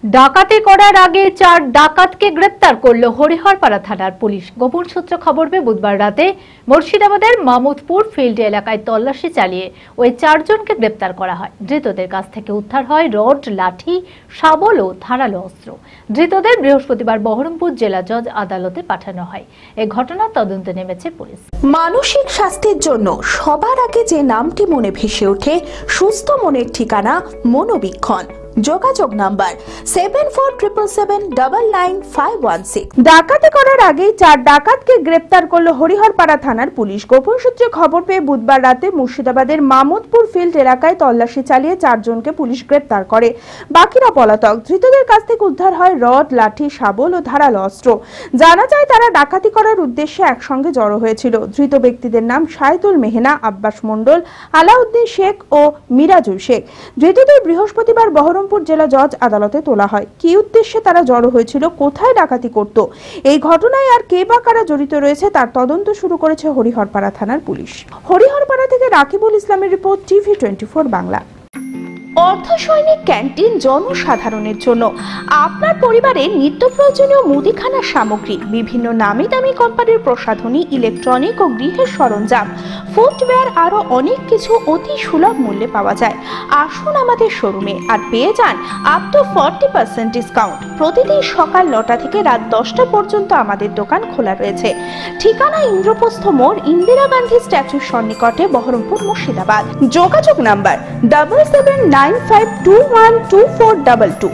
ডাকাতি করার আগে 4 ডাকাতকে গ্রেপ্তার করল হরিহরপাড়া থানার পুলিশ। গোপন সূত্রে খবর পেয়ে বুধবার রাতে মুর্শিদাবাদের মামুদপুর ফিল্ড এলাকায় তল্লাশি চালিয়ে ওই 4 জনকে গ্রেপ্তার করা হয়। ধৃতদের কাছ থেকে উদ্ধার হয় রড, লাঠি, শাবল ও ধারালো অস্ত্র। ধৃতদের বৃহস্পতিবার বহরমপুর জেলা জজ আদালতে পাঠানো হয়। এই ঘটনার তদন্তে নেমেছে পুলিশ। মানসিক স্বাস্থ্যের জন্য সবার আগে যে নামটি মনে ভেসে ওঠে, সুস্থ মনের ঠিকানা মনোবীক্ষণ। যোগাযোগ নাম্বার 7477799516। ডাকাতি করার আগেই 4 ডাকাতকে গ্রেপ্তার করল হরিহরপাড়া থানার পুলিশ। গোপন সূত্রে খবর পেয়ে বুধবার রাতে মুর্শিদাবাদের মামুদপুর ফিল্ড এলাকায় তল্লাশি চালিয়ে 4 জনকে পুলিশ গ্রেপ্তার করে। বাকিরা পলাতক। ধৃতদের কাছ থেকে উদ্ধার হয় রড, লাঠি, শাবল ও ধারালো অস্ত্র। জানা যায় তারা ডাকাতি করার উদ্দেশ্যে একসঙ্গে জড়ো হয়েছিল। ধৃত ব্যক্তিদের নাম শাহিদুল মেহনা, আব্বাস মন্ডল, আলাউদ্দিন শেখ ও মিরাজুল শেখ। ধৃতদের বৃহস্পতিবার বহরমপুর জেলা জজ আদালতে তোলা হয়। কি উদ্দেশ্যে তারা জড়ো হয়েছিল, কোথায় ডাকাতি করত, এই ঘটনায় আর কে বা কারা জড়িত রয়েছে তার তদন্ত শুরু করেছে হরিহরপাড়া থানার পুলিশ। হরিহরপাড়া থেকে রাকিবুল ইসলামের রিপোর্ট, TV24 বাংলা। অর্থ সৈনিক ক্যান্টিন জনসাধারণের জন্য আপনার পরিবারের নিত্য প্রয়োজনীয় মুদিখানার সামগ্রী, বিভিন্ন নামি দামি কোম্পানির প্রসাধনী, ইলেকট্রনিক ও গৃহের সরঞ্জাম, ফুটওয়্যার, আরো অনেক কিছু অতি সুলভ মূল্যে পাওয়া যায়। আসুন আমাদের শোরুমে আর পেয়ে যান আপ টু 40% ডিসকাউন্ট। প্রতিদিন সকাল 9টা থেকে রাত 10টা পর্যন্ত আমাদের দোকান খোলা রয়েছে। ঠিকানা ইন্দ্রপ্রস্থ মোড়, ইন্দিরা গান্ধী স্ট্যাচুর সন্নিকটে, বহরমপুর, মুর্শিদাবাদ। যোগাযোগ নাম্বার 7795212422।